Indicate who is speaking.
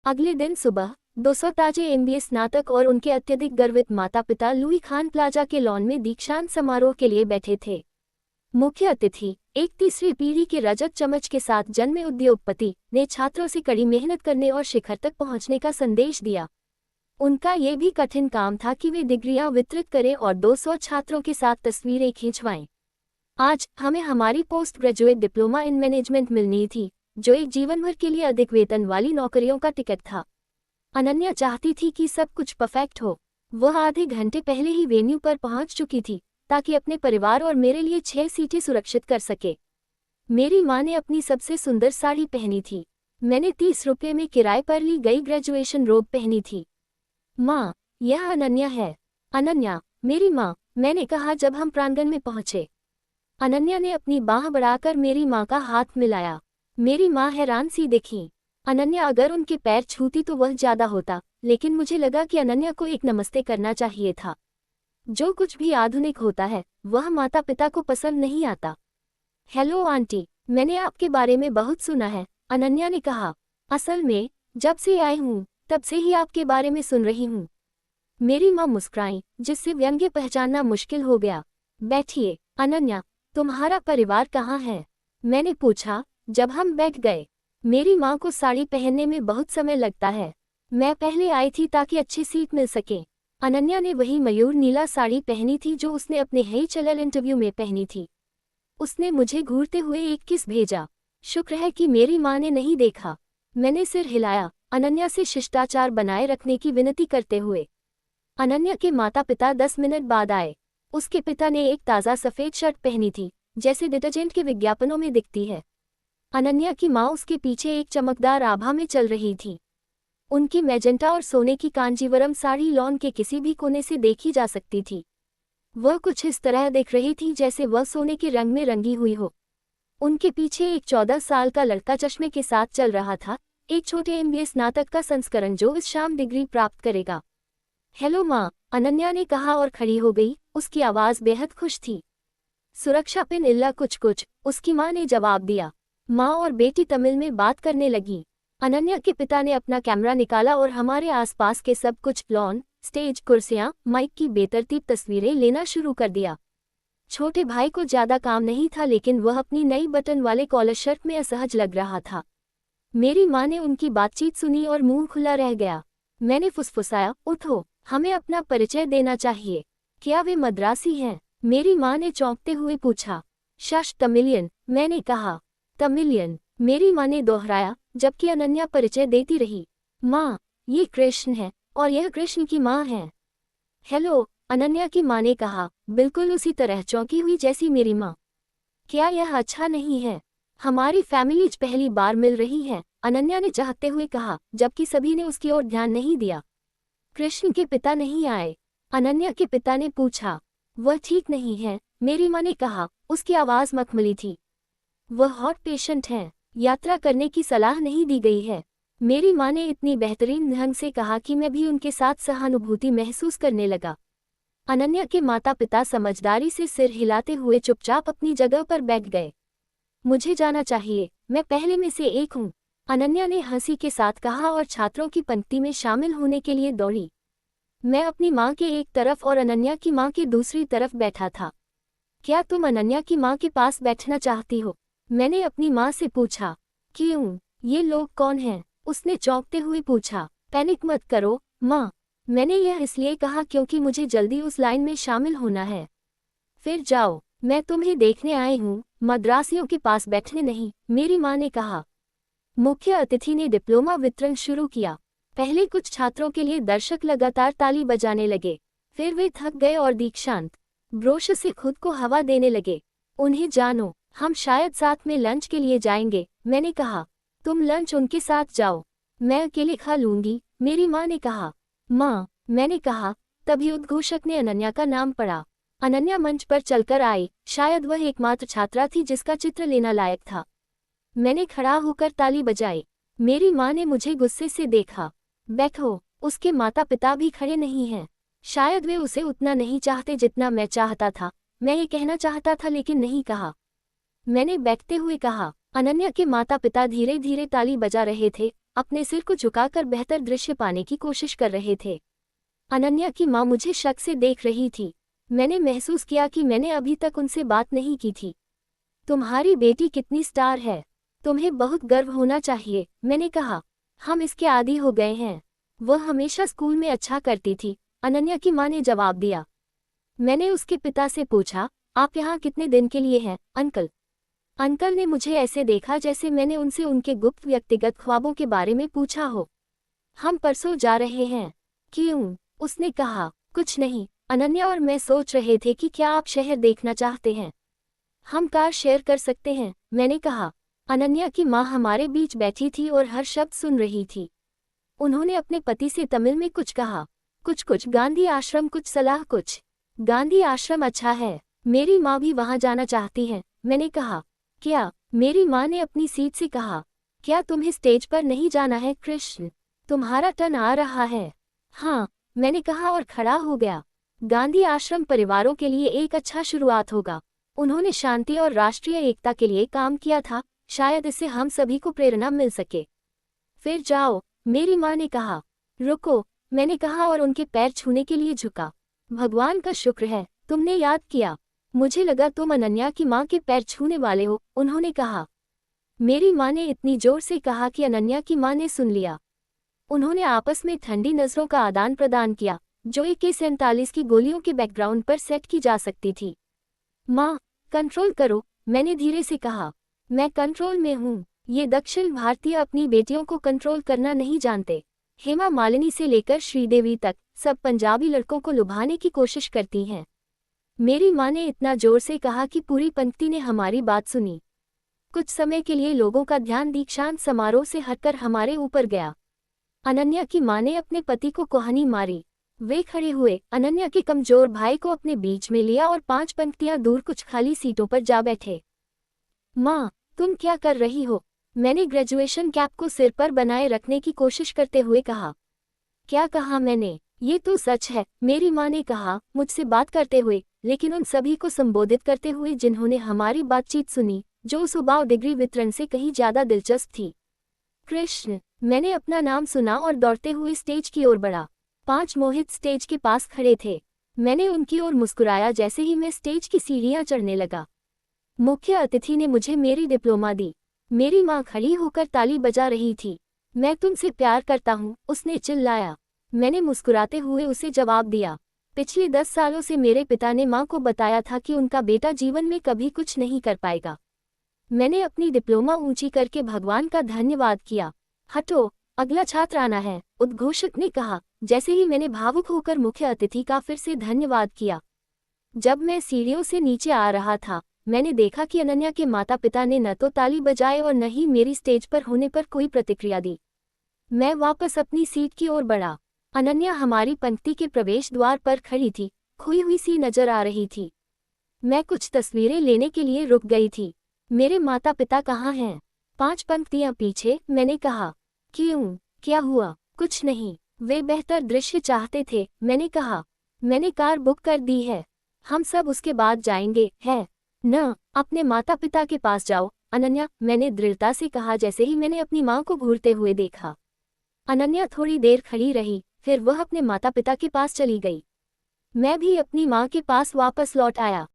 Speaker 1: अगले दिन सुबह 200 ताजे एमबीए स्नातक और उनके अत्यधिक गर्वित माता पिता लुई खान प्लाजा के लॉन में दीक्षांत समारोह के लिए बैठे थे। मुख्य अतिथि, एक तीसरी पीढ़ी के रजत चमच के साथ जन्मे उद्योगपति, ने छात्रों से कड़ी मेहनत करने और शिखर तक पहुंचने का संदेश दिया। उनका ये भी कठिन काम था कि वे डिग्रियां वितरित करें और 200 छात्रों के साथ तस्वीरें खिंचवाएं। आज हमें हमारी post graduate diploma in management मिलनी थी, जो एक जीवन भर के लिए अधिक वेतन वाली नौकरियों का टिकट था। अनन्या चाहती थी कि सब कुछ परफेक्ट हो। वह आधे घंटे पहले ही वेन्यू पर पहुंच चुकी थी, ताकि अपने परिवार और मेरे लिए 6 सीटें सुरक्षित कर सके। मेरी माँ ने अपनी सबसे सुंदर साड़ी पहनी थी। मैंने 30 रुपये में किराए पर ली गई ग्रेजुएशन रोब पहनी थी। माँ, यह अनन्या है। अनन्या, मेरी माँ, मैंने कहा जब हम प्रांगण में पहुंचे। अनन्या ने अपनी बाह बढ़ाकर मेरी माँ का हाथ मिलाया। मेरी माँ हैरान सी देखी। अनन्या अगर उनके पैर छूती तो वह ज्यादा होता, लेकिन मुझे लगा कि अनन्या को एक नमस्ते करना चाहिए था। जो कुछ भी आधुनिक होता है, वह माता पिता को पसंद नहीं आता। हेलो आंटी, मैंने आपके बारे में बहुत सुना है, अनन्या ने कहा। असल में, जब से आई हूँ, तब से ही आपके बारे में सुन रही हूँ। मेरी माँ मुस्कुराई, जिससे व्यंग्य पहचानना मुश्किल हो गया। बैठिए, अनन्या, तुम्हारा परिवार कहाँ है? मैंने पूछा, जब हम बैठ गए। मेरी माँ को साड़ी पहनने में बहुत समय लगता है। मैं पहले आई थी ताकि अच्छी सीट मिल सके। अनन्या ने वही मयूर नीला साड़ी पहनी थी जो उसने अपने हेय चलल इंटरव्यू में पहनी थी। उसने मुझे घूरते हुए एक किस भेजा। शुक्र है कि मेरी माँ ने नहीं देखा। मैंने सिर हिलाया, अनन्या से शिष्टाचार बनाए रखने की विनती करते हुए। अनन्या के माता पिता 10 मिनट बाद आए। उसके पिता ने एक ताज़ा सफ़ेद शर्ट पहनी थी, जैसे डिटर्जेंट के विज्ञापनों में दिखती है। अनन्या की माँ उसके पीछे एक चमकदार आभा में चल रही थी। उनकी मैजेंटा और सोने की कांजीवरम साड़ी लॉन के किसी भी कोने से देखी जा सकती थी। वह कुछ इस तरह दिख रही थी जैसे वह सोने के रंग में रंगी हुई हो। उनके पीछे एक 14 साल का लड़का चश्मे के साथ चल रहा था, एक छोटे एमबीए स्नातक का संस्करण जो इस शाम डिग्री प्राप्त करेगा। हेलो माँ, अनन्या ने कहा और खड़ी हो गई। उसकी आवाज़ बेहद खुश थी। सुरक्षा पिन इल्ला कुछ कुछ, उसकी माँ ने जवाब दिया। माँ और बेटी तमिल में बात करने लगी। अनन्या के पिता ने अपना कैमरा निकाला और हमारे आसपास के सब कुछ, लॉन, स्टेज, कुर्सियाँ, माइक की बेतरतीब तस्वीरें लेना शुरू कर दिया। छोटे भाई को ज्यादा काम नहीं था, लेकिन वह अपनी नई बटन वाले कॉलर शर्ट में असहज लग रहा था। मेरी माँ ने उनकी बातचीत सुनी और मुंह खुला रह गया। मैंने फुसफुसाया, उठो, हमें अपना परिचय देना चाहिए। क्या वे मद्रासी हैं? मेरी माँ ने चौंकते हुए पूछा। शश तमिलियन, मैंने कहा। तमिलियन, मेरी माँ ने दोहराया, जबकि अनन्या परिचय देती रही। माँ, ये कृष्ण है, और यह कृष्ण की माँ है। हेलो, अनन्या की माँ ने कहा, बिल्कुल उसी तरह चौंकी हुई जैसी मेरी माँ। क्या यह अच्छा नहीं है? हमारी फैमिलीज पहली बार मिल रही है, अनन्या ने चाहते हुए कहा, जबकि सभी ने उसकी ओर ध्यान नहीं दिया। कृष्ण के पिता नहीं आए? अनन्या के पिता ने पूछा। वह ठीक नहीं है, मेरी माँ ने कहा, उसकी आवाज़ मखमली थी। वह हार्ट पेशेंट हैं, यात्रा करने की सलाह नहीं दी गई है। मेरी माँ ने इतनी बेहतरीन ढंग से कहा कि मैं भी उनके साथ सहानुभूति महसूस करने लगा। अनन्या के माता पिता समझदारी से सिर हिलाते हुए चुपचाप अपनी जगह पर बैठ गए। मुझे जाना चाहिए, मैं पहले में से एक हूँ, अनन्या ने हंसी के साथ कहा और छात्रों की पंक्ति में शामिल होने के लिए दौड़ी। मैं अपनी माँ के एक तरफ और अनन्या की माँ के दूसरी तरफ बैठा था। क्या तुम अनन्या की माँ के पास बैठना चाहती हो? मैंने अपनी माँ से पूछा। क्यों? ये लोग कौन हैं? उसने चौंकते हुए पूछा। पैनिक मत करो, माँ, मैंने यह इसलिए कहा क्योंकि मुझे जल्दी उस लाइन में शामिल होना है। फिर जाओ, मैं तुम्हें देखने आई हूँ, मद्रासियों के पास बैठने नहीं, मेरी माँ ने कहा। मुख्य अतिथि ने डिप्लोमा वितरण शुरू किया। पहले कुछ छात्रों के लिए दर्शक लगातार ताली बजाने लगे। फिर वे थक गए और दीक्षांत ब्रोश से खुद को हवा देने लगे। उन्हें जानो, हम शायद साथ में लंच के लिए जाएंगे, मैंने कहा। तुम लंच उनके साथ जाओ, मैं अकेले खा लूंगी, मेरी माँ ने कहा। माँ, मैंने कहा, तभी उद्घोषक ने अनन्या का नाम पढ़ा। अनन्या मंच पर चलकर आई, शायद वह एकमात्र छात्रा थी जिसका चित्र लेना लायक था। मैंने खड़ा होकर ताली बजाई। मेरी माँ ने मुझे गुस्से से देखा। बैठो, उसके माता पिता भी खड़े नहीं हैं। शायद वे उसे उतना नहीं चाहते जितना मैं चाहता था। मैं ये कहना चाहता था लेकिन नहीं कहा। मैंने बैठते हुए कहा। अनन्या के माता पिता धीरे धीरे ताली बजा रहे थे अपने सिर को झुकाकर बेहतर दृश्य पाने की कोशिश कर रहे थे। अनन्या की माँ मुझे शक से देख रही थी। मैंने महसूस किया कि मैंने अभी तक उनसे बात नहीं की थी। तुम्हारी बेटी कितनी स्टार है, तुम्हें बहुत गर्व होना चाहिए, मैंने कहा। हम इसके आदी हो गए हैं। वह हमेशा स्कूल में अच्छा करती थी, अनन्या की माँ ने जवाब दिया। मैंने उसके पिता से पूछा, आप यहाँ कितने दिन के लिए हैं, अंकल? अंकल ने मुझे ऐसे देखा जैसे मैंने उनसे उनके गुप्त व्यक्तिगत ख्वाबों के बारे में पूछा हो। हम परसों जा रहे हैं। क्यों? उसने कहा। कुछ नहीं, अनन्या और मैं सोच रहे थे कि क्या आप शहर देखना चाहते हैं। हम कार शेयर कर सकते हैं, मैंने कहा। अनन्या की माँ हमारे बीच बैठी थी और हर शब्द सुन रही थी। उन्होंने अपने पति से तमिल में कुछ कहा। कुछ गांधी आश्रम, कुछ सलाह, कुछ। गांधी आश्रम अच्छा है, मेरी माँ भी वहाँ जाना चाहती है, मैंने कहा। क्या? मेरी माँ ने अपनी सीट से कहा। क्या तुम्हें स्टेज पर नहीं जाना है कृष्ण? तुम्हारा टर्न आ रहा है। हाँ, मैंने कहा और खड़ा हो गया। गांधी आश्रम परिवारों के लिए एक अच्छा शुरुआत होगा। उन्होंने शांति और राष्ट्रीय एकता के लिए काम किया था, शायद इससे हम सभी को प्रेरणा मिल सके। फिर जाओ, मेरी माँ ने कहा। रुको, मैंने कहा और उनके पैर छूने के लिए झुका। भगवान का शुक्र है, तुमने याद किया। मुझे लगा तुम अनन्या की माँ के पैर छूने वाले हो, उन्होंने कहा। मेरी माँ ने इतनी जोर से कहा कि अनन्या की माँ ने सुन लिया। उन्होंने आपस में ठंडी नजरों का आदान प्रदान किया, जो AK-47 की गोलियों के बैकग्राउंड पर सेट की जा सकती थी। माँ, कंट्रोल करो, मैंने धीरे से कहा। मैं कंट्रोल में हूँ। ये दक्षिण भारतीय अपनी बेटियों को कंट्रोल करना नहीं जानते। हेमा मालिनी से लेकर श्रीदेवी तक सब पंजाबी लड़कों को लुभाने की कोशिश करती हैं। मेरी माँ ने इतना जोर से कहा कि पूरी पंक्ति ने हमारी बात सुनी। कुछ समय के लिए लोगों का ध्यान दीक्षांत समारोह से हटकर हमारे ऊपर गया। अनन्या की माँ ने अपने पति को कोहनी मारी। वे खड़े हुए, अनन्या के कमजोर भाई को अपने बीच में लिया और 5 पंक्तियां दूर कुछ खाली सीटों पर जा बैठे। माँ, तुम क्या कर रही हो? मैंने ग्रेजुएशन कैप को सिर पर बनाए रखने की कोशिश करते हुए कहा। क्या कहा मैंने? ये तो सच है, मेरी माँ ने कहा, मुझसे बात करते हुए, लेकिन उन सभी को संबोधित करते हुए जिन्होंने हमारी बातचीत सुनी, जो उस उबाऊ डिग्री वितरण से कहीं ज्यादा दिलचस्प थी। कृष्ण, मैंने अपना नाम सुना और दौड़ते हुए स्टेज की ओर बढ़ा। 5 मोहित स्टेज के पास खड़े थे। मैंने उनकी ओर मुस्कुराया जैसे ही मैं स्टेज की सीढ़ियां चढ़ने लगा। मुख्य अतिथि ने मुझे मेरी डिप्लोमा दी। मेरी माँ खड़ी होकर ताली बजा रही थी। मैं तुमसे प्यार करता हूँ, उसने चिल्लाया। मैंने मुस्कुराते हुए उसे जवाब दिया। पिछले 10 सालों से मेरे पिता ने माँ को बताया था कि उनका बेटा जीवन में कभी कुछ नहीं कर पाएगा। मैंने अपनी डिप्लोमा ऊंची करके भगवान का धन्यवाद किया। हटो, अगला छात्र आना है, उद्घोषक ने कहा, जैसे ही मैंने भावुक होकर मुख्य अतिथि का फिर से धन्यवाद किया। जब मैं सीढ़ियों से नीचे आ रहा था, मैंने देखा कि अनन्या के माता पिता ने न तो ताली बजाए और न ही मेरी स्टेज पर होने पर कोई प्रतिक्रिया दी। मैं वापस अपनी सीट की ओर बढ़ा। अनन्या हमारी पंक्ति के प्रवेश द्वार पर खड़ी थी, खोई हुई सी नजर आ रही थी। मैं कुछ तस्वीरें लेने के लिए रुक गई थी। मेरे माता पिता कहाँ हैं? 5 पंक्तियां पीछे, मैंने कहा। क्यों? क्या हुआ? कुछ नहीं, वे बेहतर दृश्य चाहते थे, मैंने कहा। मैंने कार बुक कर दी है, हम सब उसके बाद जाएंगे, है न? अपने माता पिता के पास जाओ, अनन्या, मैंने दृढ़ता से कहा जैसे ही मैंने अपनी माँ को घूरते हुए देखा। अनन्या थोड़ी देर खड़ी रही, फिर वह अपने माता पिता के पास चली गई। मैं भी अपनी माँ के पास वापस लौट आया।